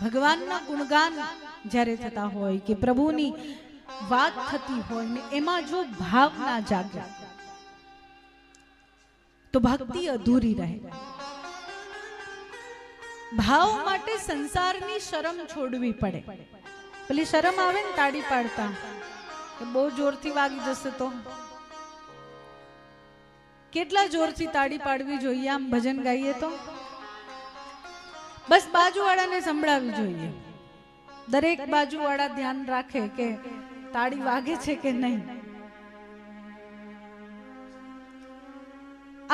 ભગવાનના ગુણગાન જ્યારે થતા હોય કે પ્રભુની વાત થતી હોય ને એમાં જો ભાવ ના જાગે તો ભક્તિ અધૂરી રહે. ભાવ માટે સંસારની શરમ છોડવી પડે. પેલી શરમ આવે ને તાળી પાડતા કે બહુ જોરથી વાગી જશે તો કેટલા જોરથી તાળી પાડવી જોઈએ? આમ ભજન ગાઈએ તો બસ બાજુવાળાને સંભળાવી જોઈએ. દરેક બાજુવાળા ધ્યાન રાખે કે તાળી વાગે છે કે નહીં.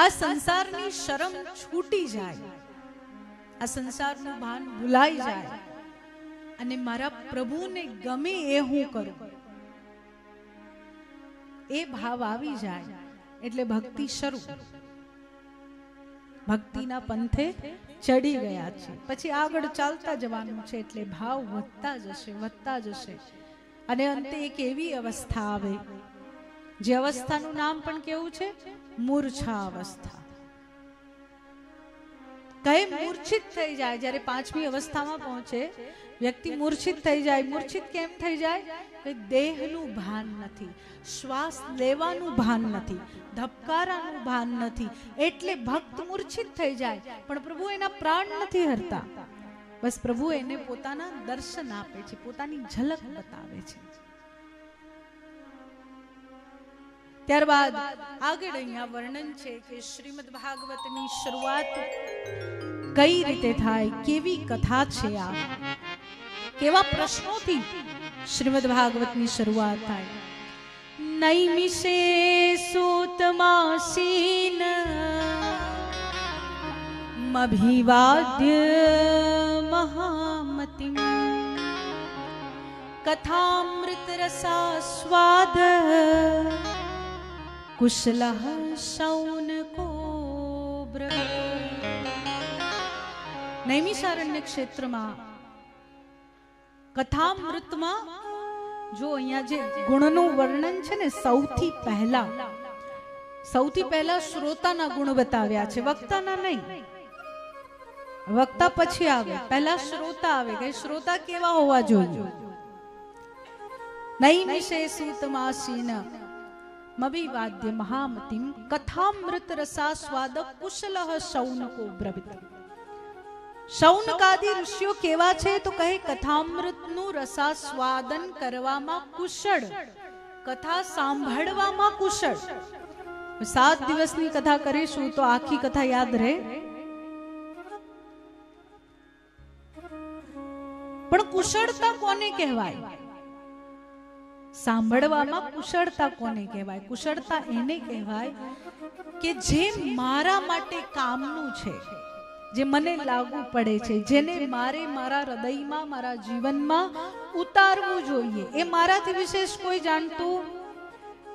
આ સંસારની શરમ છૂટી જાય, આ સંસારનું ભાન ભૂલાઈ જાય અને મારા પ્રભુને ગમે એ હું કરું એ ભાવ આવી જાય એટલે ભક્તિ શરૂ. ભક્તિના પંથે ચડી ગયા છે, પછી આગળ ચાલતા જવાનું છે એટલે ભાવ વધતા જશે વધતા જશે અને અંતે એક એવી અવસ્થા આવે જે અવસ્થાનું નામ પણ કેવું છે? મૂર્છા અવસ્થા. કઈ મૂર્છિત થઈ જાય. જ્યારે પાંચમી અવસ્થામાં પહોંચે વ્યક્તિ મૂર્છિત થઈ જાય. મૂર્છિત કેમ થઈ જાય? દેહનું ભાન નથી, શ્વાસ લેવાનું ભાન નથી, ધબકારાનું ભાન નથી, એટલે ભક્ત મૂર્છિત થઈ જાય. પણ પ્રભુ એના પ્રાણ નથી હરતા. બસ પ્રભુ એને પોતાના દર્શન આપે છે, પોતાની ઝલક બતાવે છે. ત્યારબાદ આગળ અહીંયા વર્ણન છે કે શ્રીમદ ભાગવતની શરૂઆત કઈ રીતે થાય, કેવી કથા છે, આ કેવા પ્રશ્નોથી શ્રીમદ ભાગવતની શરૂઆત થાય. નૈમિષે સૂતમાસીન મભિવાદ્ય મહામતિમ કથામૃત રસાસ્વાદ કુશલઃ શૌનકો બ્રવીત. નૈમિષારણ્ય ક્ષેત્રમાં કથામૃતમાં જો અહીંયા જે ગુણનું વર્ણન છે ને, સૌથી પહેલા શ્રોતાના ગુણ બતાવ્યા છે, વક્તાના નહીં. વક્તા પછી આવે, પહેલા શ્રોતા આવે કે શ્રોતા કેવા હોવા જોઈએ. નૈમિષે સૂતમાસીન મભિવાદ્ય મહામતિમ કથામૃત રસાસ્વાદ કુશલઃ શૌનકો બ્રવીત. શૌનકાદી ઋષિઓ કેવા છે તો કહે કથામૃતનું રસાસ્વાદન કરવામાં કુશળ, કથા સાંભળવામાં કુશળ. 7 દિવસની કથા કરીશું તો આખી કથા યાદ રહે, પણ કુશળતા કોને કહેવાય? સાંભળવામાં કુશળતા કોને કહેવાય? કુશળતા એને કહેવાય કે જે મારા માટે કામનું છે, જે મને લાગુ પડે છે, જેને મારે મારા હૃદયમાં, મારા જીવનમાં ઉતારવું જોઈએ. એ મારાથી વિશેષ કોઈ જાણતું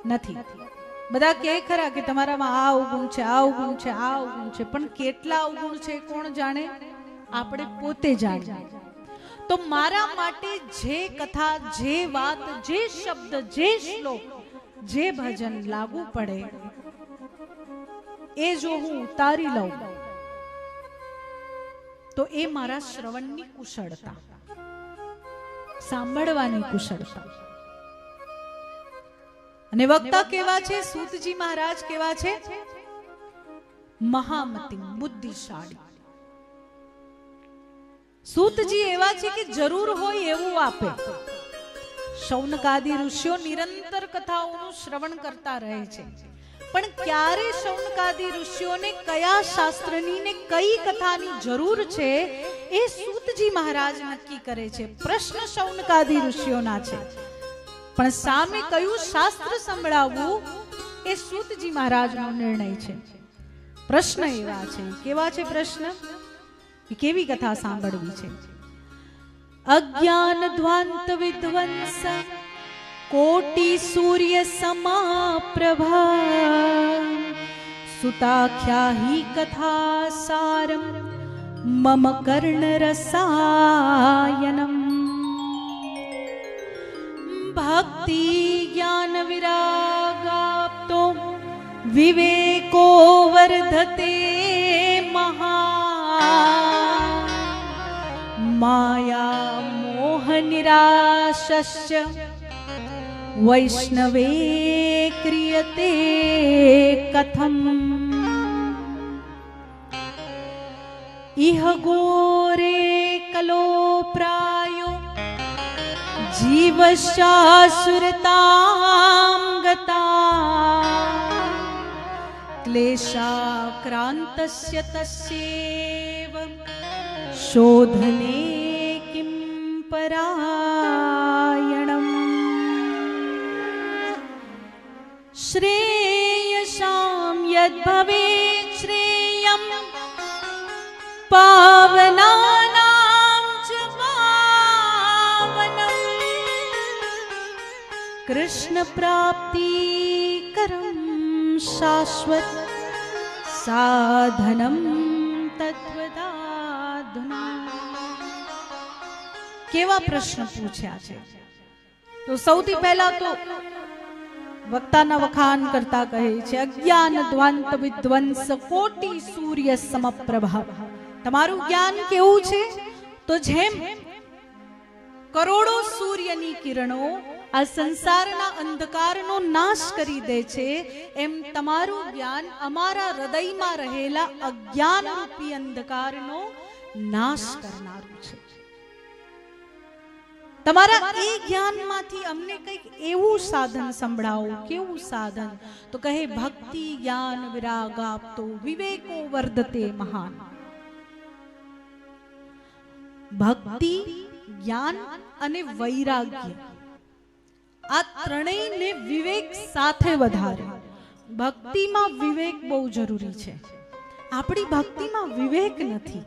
નથી. બધા કહે ખરા કે તમારામાં આ અવગુણ છે, આ અવગુણ છે, આ અવગુણ છે, પણ કેટલા અવગુણ છે કોણ જાણે? આપણે પોતે જાણીએ. તો મારા માટે જે કથા, જે વાત, જે શબ્દ, જે શ્લોક, જે ભજન લાગુ પડે એ જો હું ઉતારી લઉં તો એ મારા શ્રવણની કુશળતા, સાંભળવાની કુશળતા. અને વક્તા કેવા છે? સૂતજી મહારાજ કેવા છે? મહામતી, બુદ્ધિશાળી. સૂતજી એવા છે કે જરૂર હોય એવું આપે. શૌનકાદી ઋષિઓ નિરંતર કથાઓનું શ્રવણ કરતા રહે છે, પણ ક્યારે શૌનકાદી ઋષિઓને કયા શાસ્ત્રની ને કઈ કથાની જરૂર છે એ સૂતજી મહારાજ નક્કી કરે છે. પ્રશ્ન શૌનકાદી ઋષિઓના છે, પણ સામે કયું શાસ્ત્ર સંભળાવવું એ સૂતજી મહારાજનો નિર્ણય છે. પ્રશ્ન એવા છે. કેવા છે પ્રશ્ન? કેવી કથા સાંભળવી છે? અજ્ઞાન ધ્વાંત વિધ્વંસ કોટી સૂર્ય સમાપ્રભા સુતાખ્યા હિ કથા સારમ મમ કર્ણ રસાયનમ ભક્તિ જ્ઞાન વિરાગાપ્તો વિવેકો વર્ધતે મહા માયા મોહ નિરાશસ્ય વૈષ્ણવે ક્રિયતે કથમ ઇહ ગોરે કલો પ્રાયો જીવશાસુરતામ ગતા ક્લેશાક્રાંતસ્ય તસ્યેવ શોધને કિમ પરાયણમ શ્રેયસામ યદ્ભવેત શ્રેયમ પાવનાનામ ચ પાવનમ કૃષ્ણ પ્રાપ્તિ કરમ શાશ્વત સાધનમ તત્વદાધુના. કેવા પ્રશ્ન પૂછ્યા છે? તો સૌથી પહેલા તો વક્તાના વખાણ કરતા કહે છે, અજ્ઞાન દ્વાંત વિદ્વંસ કોટી સૂર્ય સમપ્રભા. તમારું જ્ઞાન કેવું છે? તો જેમ કરોડો સૂર્યની કિરણો આ સંસારના અંધકારનો નાશ કરી દે છે, એમ તમારું જ્ઞાન અમારા હૃદયમાં રહેલા અજ્ઞાન રૂપી અંધકારનો નાશ કરનારું છે. તમારા એ જ્ઞાનમાંથી અમને કંઈક એવું સાધન સંભળાવો. કેવું સાધન? તો કહે ભક્તિ જ્ઞાન વિરાગ આપતો વિવેકો વર્ધતે મહાન. ભક્તિ, જ્ઞાન અને વૈરાગ્ય આ ત્રણેયને વિવેક સાથે વધારે. ભક્તિમાં વિવેક બહુ જરૂરી છે. આપણી ભક્તિમાં વિવેક નથી.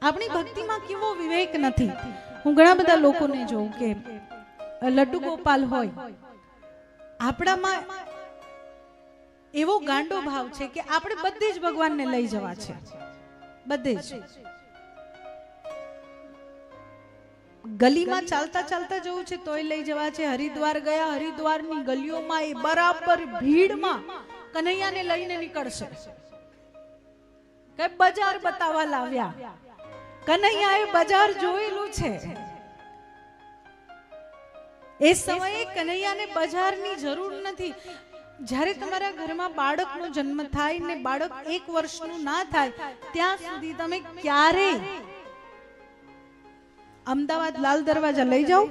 આપણી ભક્તિમાં કેવો વિવેક નથી? હું ઘણા બધા લોકોને જોઉં કે લડ્ડુ ગોપાલ હોય, આપણામાં એવો ગાંડો ભાવ છે કે આપણે બધે જ ભગવાનને લઈ જવા છે. બધે જ ગલીમાં ચાલતા ચાલતા જવું છે તોય લઈ જવા છે. હરિદ્વાર ગયા, હરિદ્વારની ગલીઓમાં એ બરાબર ભીડમાં કનૈયાને લઈને નીકળશે. કે બજાર બતાવવા લાવ્યા. કનૈયાએ બજાર જોયેલું છે. એ સમયે કનૈયાને બજારની જરૂર નથી. જ્યારે તમારા ઘરમાં બાળકનો જન્મ થાય ને બાળક 1 વર્ષનું ના થાય ત્યાં સુધી તમે ક્યારે અમદાવાદ લાલ દરવાજા લઈ જાઓ?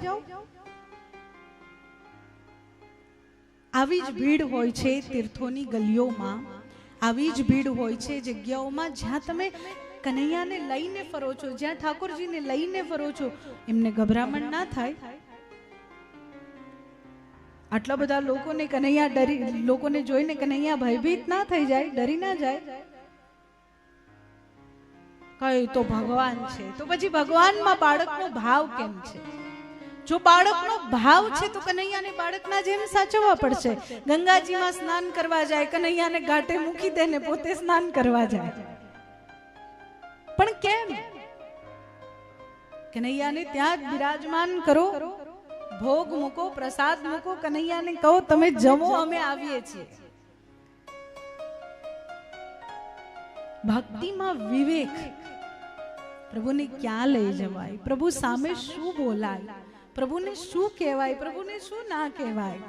આવી જ ભીડ હોય છે તીર્થોની ગલીઓમાં. આવી જ ભીડ હોય છે જગ્યાઓમાં જ્યાં તમે કનૈયાને લઈને ફરો છો, જ્યાં ઠાકોરજીને લઈને ફરો છો. એમને ગભરામણ ના થાય? આટલા બધા લોકોને કનૈયા ડરી, લોકોને જોઈને કનૈયા ભયભીત ના થઈ જાય, ડરી ના જાય? કઈ તો ભગવાન છે. તો પછી ભગવાનમાં બાળકનો ભાવ કેમ છે? જો બાળકનો ભાવ છે તો કનૈયાને બાળકના જેમ સાચવવા પડશે. ગંગાજીમાં સ્નાન કરવા જાય, કનૈયાને ઘાટે મૂકી દે ને પોતે સ્નાન કરવા જાય. પણ કેમ? કનૈયાને ત્યાં જ બિરાજમાન કરો, ભોગ મૂકો, પ્રસાદ મૂકો, કનૈયાને કહો તમે જમો, અમે આવીએ છીએ. ભક્તિમાં વિવેક. પ્રભુને ક્યાં લઈ જવાય, પ્રભુ સામે શું બોલાય, પ્રભુને શું કહેવાય, પ્રભુને શું ના કહેવાય.